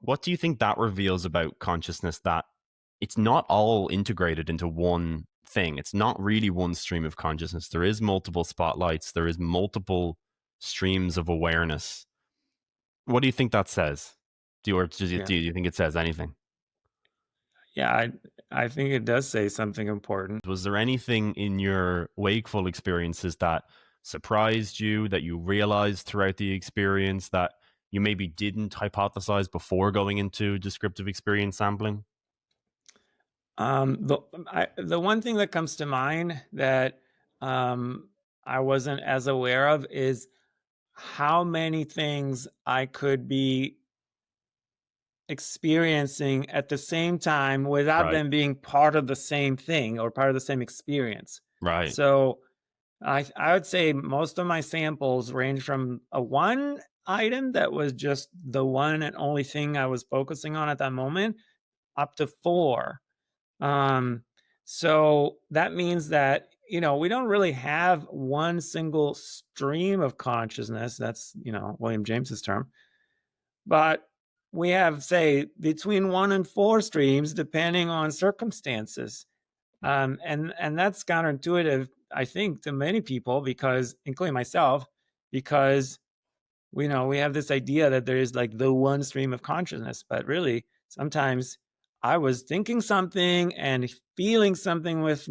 What do you think that reveals about consciousness, that it's not all integrated into one thing? It's not really one stream of consciousness. There is multiple spotlights. There is multiple streams of awareness. What do you think that says? Yeah. Do you think it says anything? Yeah, I think it does say something important. Was there anything in your wakeful experiences that surprised you, that you realized throughout the experience that you maybe didn't hypothesize before going into descriptive experience sampling? The one thing that comes to mind that um, I wasn't as aware of is how many things I could be experiencing at the same time without Right. them being part of the same thing or part of the same experience. Right. So I would say most of my samples range from a one item that was just the one and only thing I was focusing on at that moment up to four. Um, so that means that, we don't really have one single stream of consciousness. That's, William James's term. But we have, say, between one and four streams, depending on circumstances. And that's counterintuitive, I think, to many people, because, including myself, because we have this idea that there is like the one stream of consciousness, but really sometimes I was thinking something and feeling something with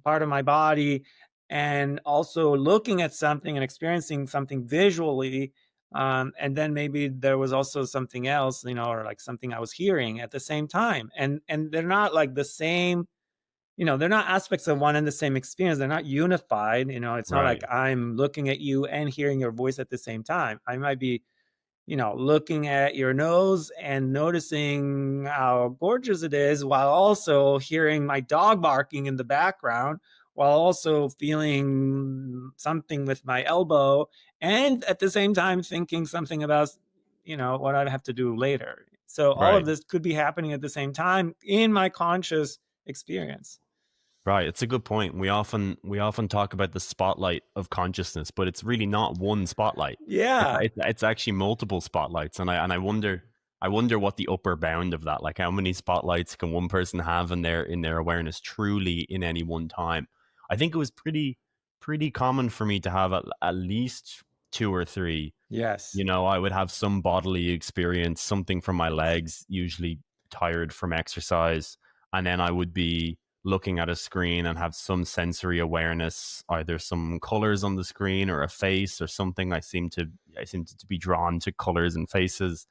part of my body, and also looking at something and experiencing something visually, and then maybe there was also something else, or like something I was hearing at the same time, and they're not like the same. They're not aspects of one and the same experience. They're not unified. It's not like Right. I'm looking at you and hearing your voice at the same time. I might be, looking at your nose and noticing how gorgeous it is, while also hearing my dog barking in the background, while also feeling something with my elbow, and at the same time thinking something about, what I'd have to do later. So all of Right. this could be happening at the same time in my conscious experience. Right. It's a good point. We often talk about the spotlight of consciousness, but it's really not one spotlight. Yeah. It's actually multiple spotlights, and I wonder what the upper bound of that, like how many spotlights can one person have in their awareness truly in any one time. I think it was pretty common for me to have at least two or three. Yes. I would have some bodily experience, something from my legs, usually tired from exercise, and then I would be looking at a screen and have some sensory awareness, either some colors on the screen or a face or something. I seem to be drawn to colors and faces.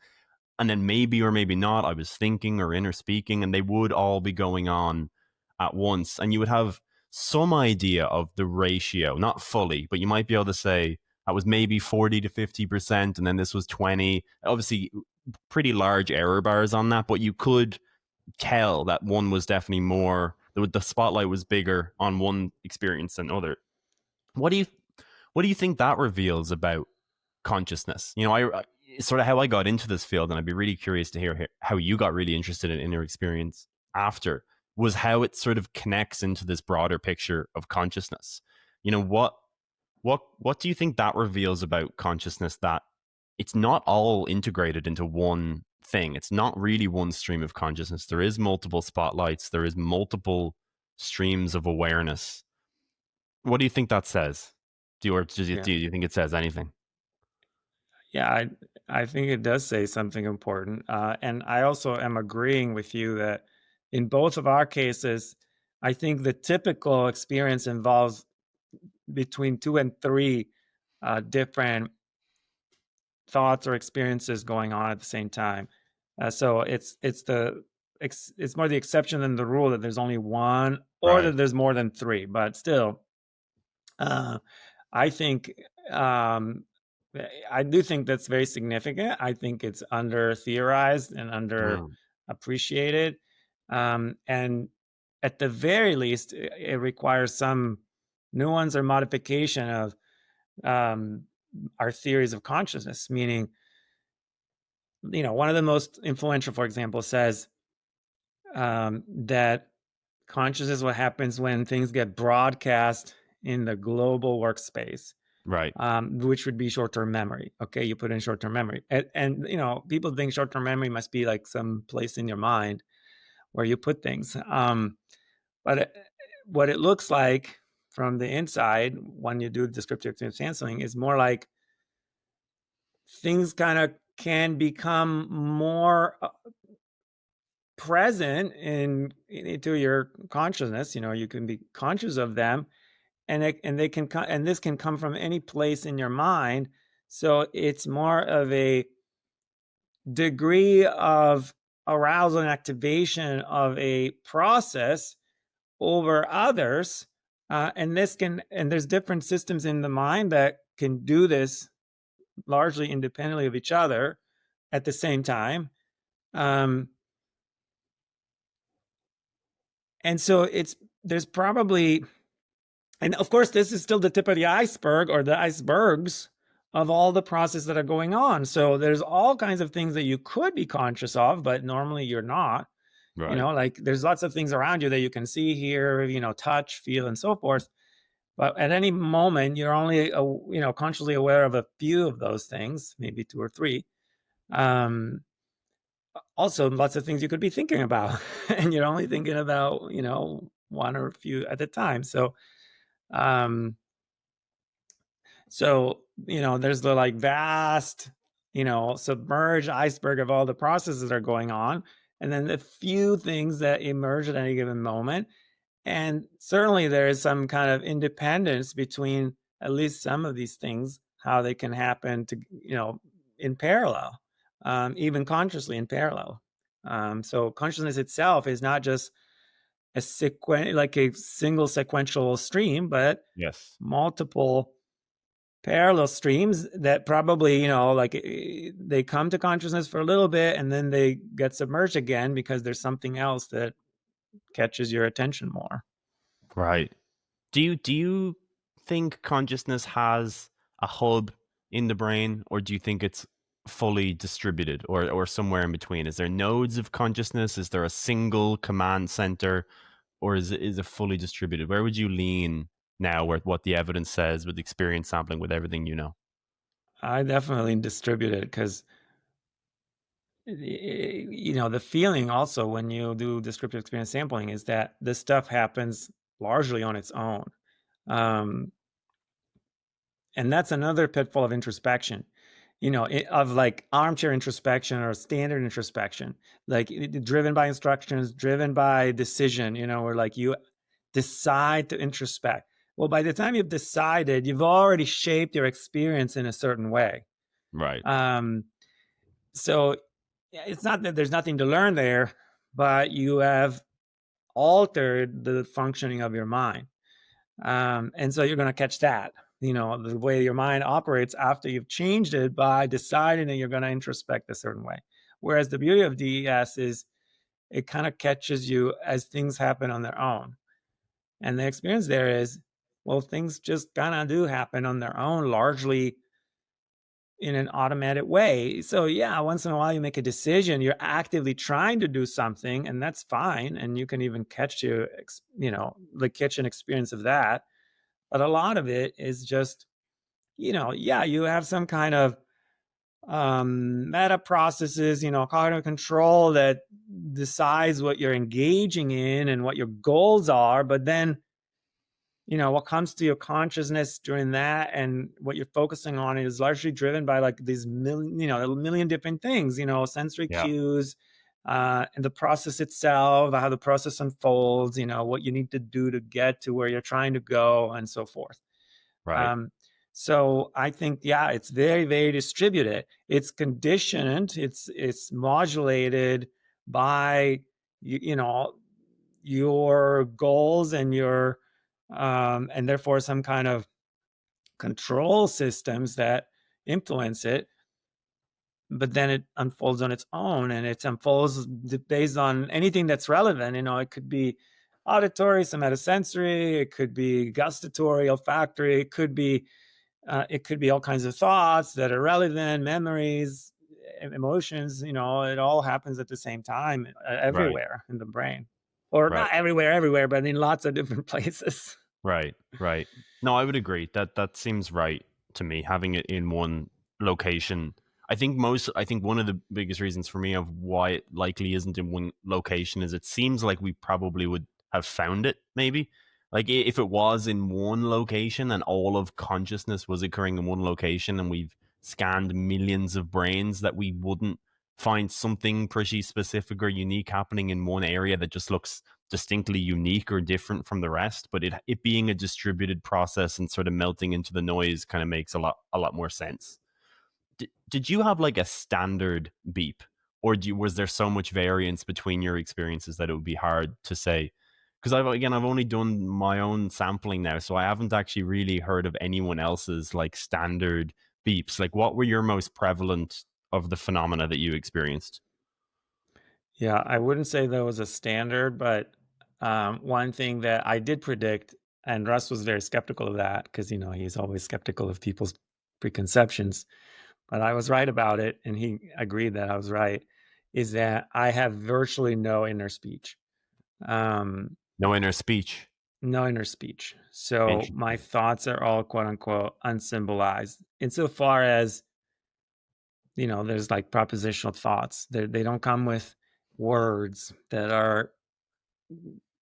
And then maybe or maybe not, I was thinking or inner speaking, and they would all be going on at once. And you would have some idea of the ratio, not fully, but you might be able to say that was maybe 40 to 50%, and then this was 20. Obviously, pretty large error bars on that, but you could tell that one was definitely more, the spotlight was bigger on one experience than other. What do you what do you think that reveals about consciousness? I sort of how I got into this field, and I'd be really curious to hear how you got really interested in your experience after, was how it sort of connects into this broader picture of consciousness. What do you think that reveals about consciousness, that it's not all integrated into one thing? It's not really one stream of consciousness. There is multiple spotlights. There is multiple streams of awareness. What do you think that says? Yeah. Do you think it says anything? Yeah, I think it does say something important, and I also am agreeing with you that in both of our cases, I think the typical experience involves between two and three different thoughts or experiences going on at the same time. So it's more the exception than the rule that there's only one, or Right. that there's more than three. But still, uh, I think um, I do think that's very significant. I think it's under theorized and under Mm. appreciated, and at the very least, it requires some nuance or modification of um, our theories of consciousness. Meaning, one of the most influential, for example, says that consciousness is what happens when things get broadcast in the global workspace. Right. which would be short-term memory. Okay, you put in short-term memory, and people think short-term memory must be like some place in your mind where you put things. But what it looks like from the inside when you do descriptive experience sampling is more like things kind of can become more present into your consciousness. You can be conscious of them, and they can and this can come from any place in your mind. So it's more of a degree of arousal and activation of a process over others. And there's different systems in the mind that can do this largely independently of each other at the same time. Um, and so there's probably, and of course, this is still the tip of the iceberg or the icebergs of all the processes that are going on. So there's all kinds of things that you could be conscious of, but normally you're not. Right. Like there's lots of things around you that you can see, hear, touch, feel, and so forth. But at any moment, you're only, consciously aware of a few of those things, maybe two or three. Um, Also, lots of things you could be thinking about, and you're only thinking about, one or a few at a time. Um, there's the like vast, submerged iceberg of all the processes that are going on, and then the few things that emerge at any given moment. And certainly there is some kind of independence between at least some of these things, how they can happen in parallel, even consciously in parallel. So consciousness itself is not just like a single sequential stream, but Yes. multiple parallel streams that probably, like they come to consciousness for a little bit and then they get submerged again because there's something else that catches your attention more. Right. Do you think consciousness has a hub in the brain, or do you think it's fully distributed, or somewhere in between? Is there nodes of consciousness? Is there a single command center, or is it fully distributed? Where would you lean now, where what the evidence says with experience sampling, with everything you know? I definitely distribute it because the feeling also when you do descriptive experience sampling is that this stuff happens largely on its own. Um, and that's another pitfall of introspection, of like armchair introspection or standard introspection, like driven by instructions, driven by decision, where like you decide to introspect. Well, by the time you've decided, you've already shaped your experience in a certain way. Right. Um, so yeah, it's not that there's nothing to learn there, but you have altered the functioning of your mind. And so you're going to catch that, the way your mind operates after you've changed it by deciding that you're going to introspect a certain way. Whereas the beauty of DES is it kind of catches you as things happen on their own. And the experience there is, well, things just kind of do happen on their own, largely in an automated way. So yeah, once in a while you make a decision, you're actively trying to do something, and that's fine. And you can even catch an experience of that. But a lot of it is just, yeah, you have some kind of meta processes, cognitive control that decides what you're engaging in and what your goals are. But then what comes to your consciousness during that and what you're focusing on is largely driven by like these a million different things, sensory Yeah. cues, and the process itself, how the process unfolds, what you need to do to get to where you're trying to go, and so forth. Right. um, so I think, yeah, it's very, very distributed. It's conditioned, it's modulated by your goals and your and therefore some kind of control systems that influence it. But then it unfolds on its own, and it unfolds based on anything that's relevant. It could be auditory, somatosensory, it could be gustatory, olfactory, it could be all kinds of thoughts that are relevant, memories, emotions. It all happens at the same time, Right. everywhere in the brain, or Right. not everywhere, but in lots of different places. Right. Right. No, I would agree. That seems right. to me, having it in one location. I think one of the biggest reasons for me of why it likely isn't in one location is it seems like we probably would have found it, maybe. Like if it was in one location and all of consciousness was occurring in one location and we've scanned millions of brains, that we wouldn't find something pretty specific or unique happening in one area that just looks distinctly unique or different from the rest. But it being a distributed process and sort of melting into the noise kind of makes a lot more sense. Did you have like a standard beep, or was there so much variance between your experiences that it would be hard to say? Because I've only done my own sampling now, so I haven't actually really heard of anyone else's like standard beeps. Like, what were your most prevalent of the phenomena that you experienced? Yeah, I wouldn't say there was a standard, but one thing that I did predict, and Russ was very skeptical of that because he's always skeptical of people's preconceptions. But I was right about it, and he agreed that I was right. Is that I have virtually no inner speech. Um, No inner speech. no inner speech. So my Interesting. thoughts are all quote unquote unsymbolized. Insofar as there's like propositional thoughts. They don't come with words that are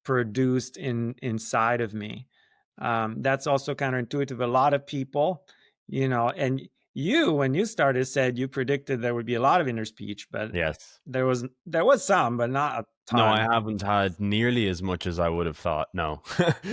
produced inside of me. That's also counterintuitive. A lot of people, and you, when you started, said you predicted there would be a lot of inner speech, but Yes. there was some, but not a No, I ton. haven't had nearly as much as I would have thought. No,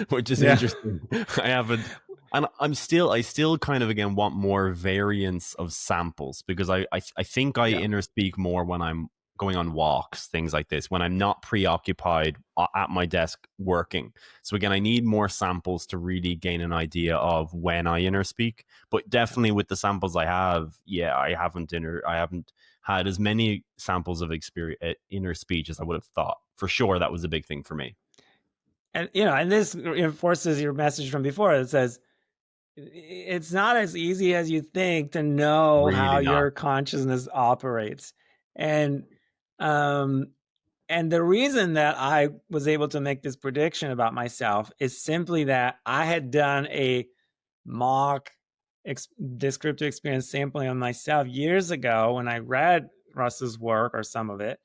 which is Yeah, interesting. I haven't, and I still kind of again want more variance of samples because I think I yeah. interspeak more when I'm going on walks, things like this, when I'm not preoccupied at my desk working. So again, I need more samples to really gain an idea of when I interspeak. But definitely with the samples I have, yeah, I haven't had as many samples of experience inner speech as I would have thought. For sure, that was a big thing for me. And this reinforces your message from before. It says it's not as easy as you think to know how Really not. your consciousness operates. And um and the reason that I was able to make this prediction about myself is simply that I had done a mock descriptive experience sampling on myself years ago when I read Russ's work or some of it.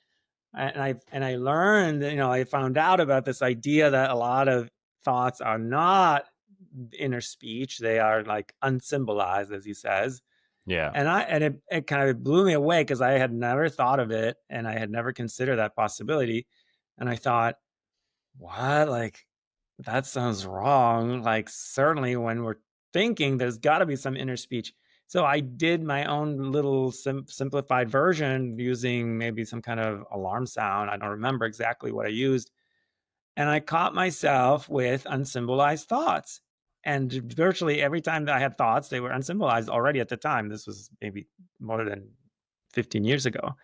And I learned, I found out about this idea that a lot of thoughts are not inner speech; they are like unsymbolized, as he says. Yeah, And it kind of blew me away because I had never thought of it, and I had never considered that possibility. And I thought, what? Like, that sounds wrong. Like, certainly when we're thinking, there's got to be some inner speech. So I did my own little simplified version using maybe some kind of alarm sound. I don't remember exactly what I used. And I caught myself with unsymbolized thoughts. And virtually every time that I had thoughts, they were unsymbolized already at the time. This was maybe more than 15 years ago.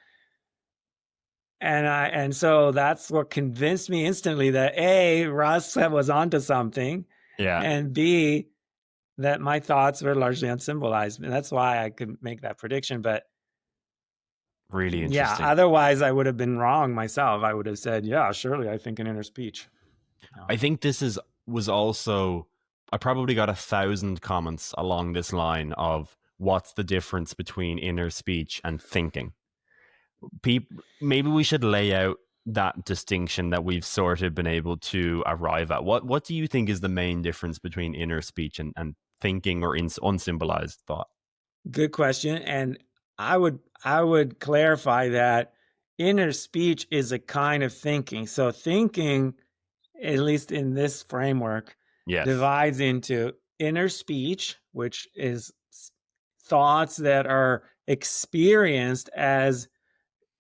And so that's what convinced me instantly that A, Russ was onto something, yeah, and B, that my thoughts were largely unsymbolized. And that's why I could make that prediction. But really yeah, interesting. otherwise I would have been wrong myself. I would have said, yeah, surely I think in inner speech. I think this is was also I probably got 1,000 comments along this line of what's the difference between inner speech and thinking. Maybe we should lay out that distinction that we've sort of been able to arrive at. What do you think is the main difference between inner speech and thinking or unsymbolized thought? Good question. And I would clarify that inner speech is a kind of thinking. So thinking, at least in this framework, Yes. divides into inner speech, which is thoughts that are experienced as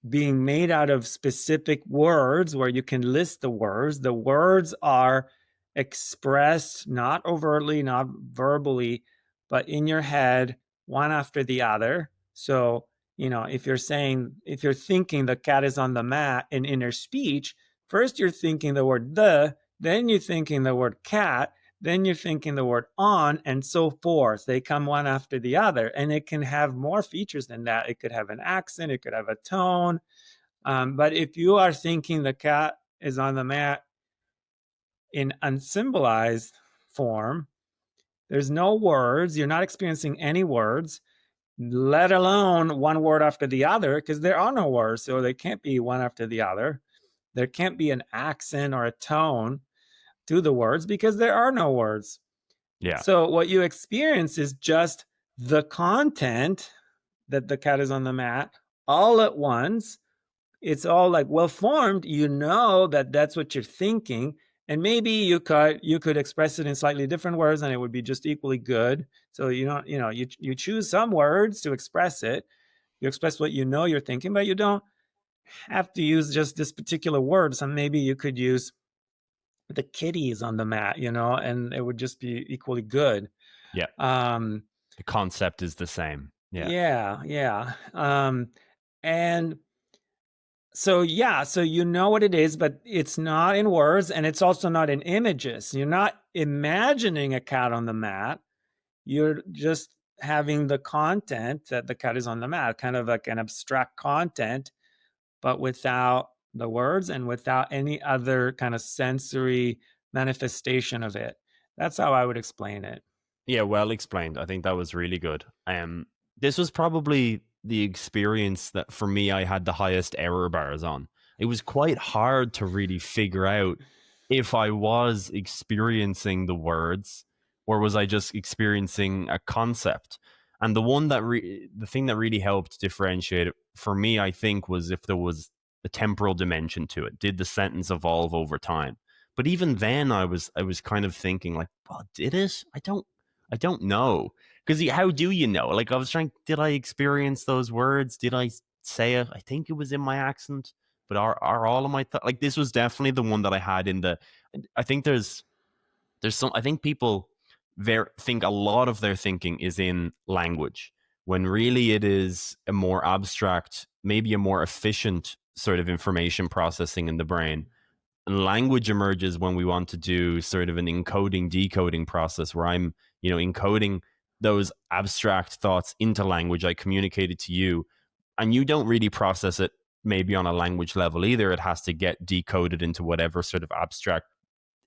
being made out of specific words where you can list the words. The words are expressed not overtly, not verbally, but in your head, one after the other. So, if you're thinking the cat is on the mat in inner speech, first you're thinking the word then you're thinking the word cat, then you're thinking the word on, and so forth. They come one after the other, and it can have more features than that. It could have an accent, it could have a tone. But if you are thinking the cat is on the mat in unsymbolized form, There's no words. You're not experiencing any words, let alone one word after the other, because there are no words. So they can't be one after the other. There can't be an accent or a tone to the words because there are no words. Yeah. So what you experience is just the content that the cat is on the mat all at once. It's all like well formed. You know that that's what you're thinking, and maybe you could express it in slightly different words, and it would be just equally good. So you don't, you choose some words to express it. You express what you know you're thinking, but you don't have to use just this particular word. So maybe you could use the kitties on the mat, and it would just be equally good. Yeah. Um, The concept is the same. Yeah. yeah, yeah. And so yeah, so you know what it is, but it's not in words and it's also not in images. You're not imagining a cat on the mat. You're just having the content that the cat is on the mat, kind of like an abstract content, but without the words and without any other kind of sensory manifestation of it. That's how I would explain it. Yeah, well explained. I think that was really good. This was probably the experience that for me I had the highest error bars on. It was quite hard to really figure out if I was experiencing the words or was I just experiencing a concept. And the thing that really helped differentiate it for me, I think, was if there was a temporal dimension to it. Did the sentence evolve over time? But even then, I was kind of thinking like, well, did it? I don't know. Because how do you know? Like, I was trying, did I experience those words? Did I say it? I think it was in my accent, but are all of my thoughts? Like, this was definitely the one that I had in the. I think there's some. I think people think a lot of their thinking is in language, when really it is a more abstract, maybe a more efficient sort of information processing in the brain. And language emerges when we want to do sort of an encoding decoding process where I'm encoding those abstract thoughts into language. I communicate it to you and you don't really process it maybe on a language level either. It has to get decoded into whatever sort of abstract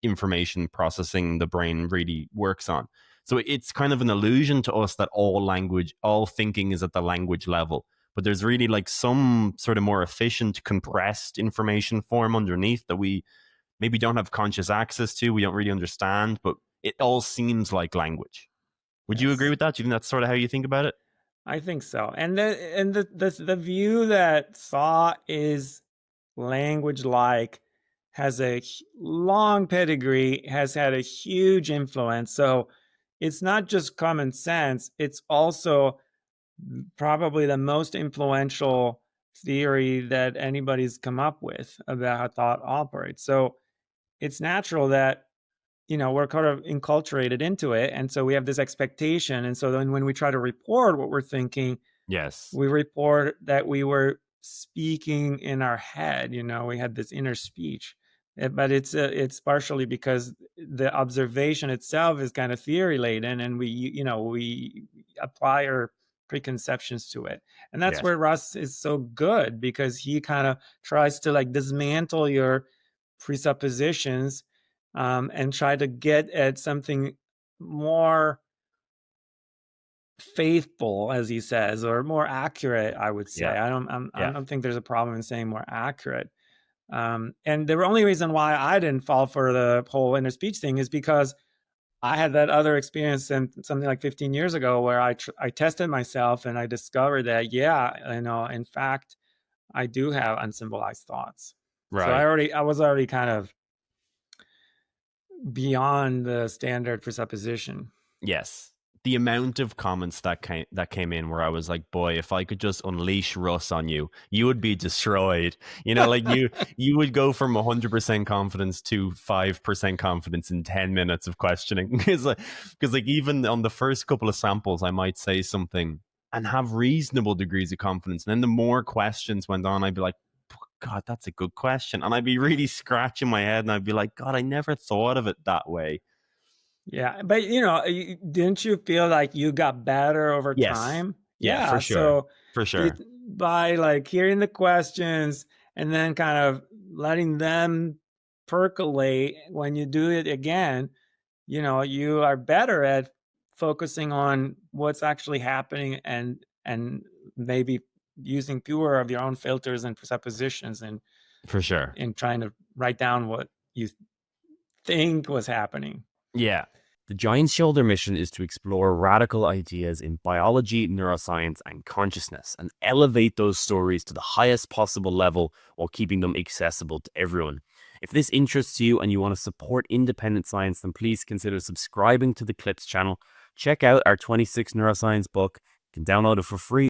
information processing the brain really works on. So it's kind of an illusion to us that all thinking is at the language level. But there's really like some sort of more efficient, compressed information form underneath that we maybe don't have conscious access to, we don't really understand, but it all seems like language. Would you agree Yes. with that? Do you think that's sort of how you think about it? I think so. And the view that thought is language like has a long pedigree, has had a huge influence. So it's not just common sense, it's also probably the most influential theory that anybody's come up with about how thought operates. So it's natural that we're kind of enculturated into it. And so we have this expectation. And so then when we try to report what we're thinking, Yes. we report that we were speaking in our head. We had this inner speech. But it's partially because the observation itself is kind of theory laden, and we apply our preconceptions to it. And that's Yes. where Russ is so good, because he kind of tries to like dismantle your presuppositions, and try to get at something more faithful, as he says, or more accurate, I would say. Yeah. I Yeah. don't think there's a problem in saying more accurate. And the only reason why I didn't fall for the whole inner speech thing is because I had that other experience something like 15 years ago, where I tested myself and I discovered that, yeah, in fact, I do have unsymbolized thoughts. So Right. I was already kind of beyond the standard presupposition. Yes. The amount of comments that came in where I was like, boy, if I could just unleash Russ on you, you would be destroyed. Like you would go from 100% confidence to 5% confidence in 10 minutes of questioning. Because even on the first couple of samples, I might say something and have reasonable degrees of confidence. And then the more questions went on, I'd be like, God, that's a good question. And I'd be really scratching my head and I'd be like, God, I never thought of it that way. Yeah, but didn't you feel like you got better over Yes. time? Yeah, for Yeah, sure. so For it, sure. by like hearing the questions and then kind of letting them percolate, when you do it again, you are better at focusing on what's actually happening and maybe using fewer of your own filters and presuppositions and For sure. in trying to write down what you think was happening. Yeah. The Giant Shoulder mission is to explore radical ideas in biology, neuroscience, and consciousness, and elevate those stories to the highest possible level while keeping them accessible to everyone. If this interests you and you want to support independent science, then please consider subscribing to the Clips channel. Check out our 26 Neuroscience book. You can download it for free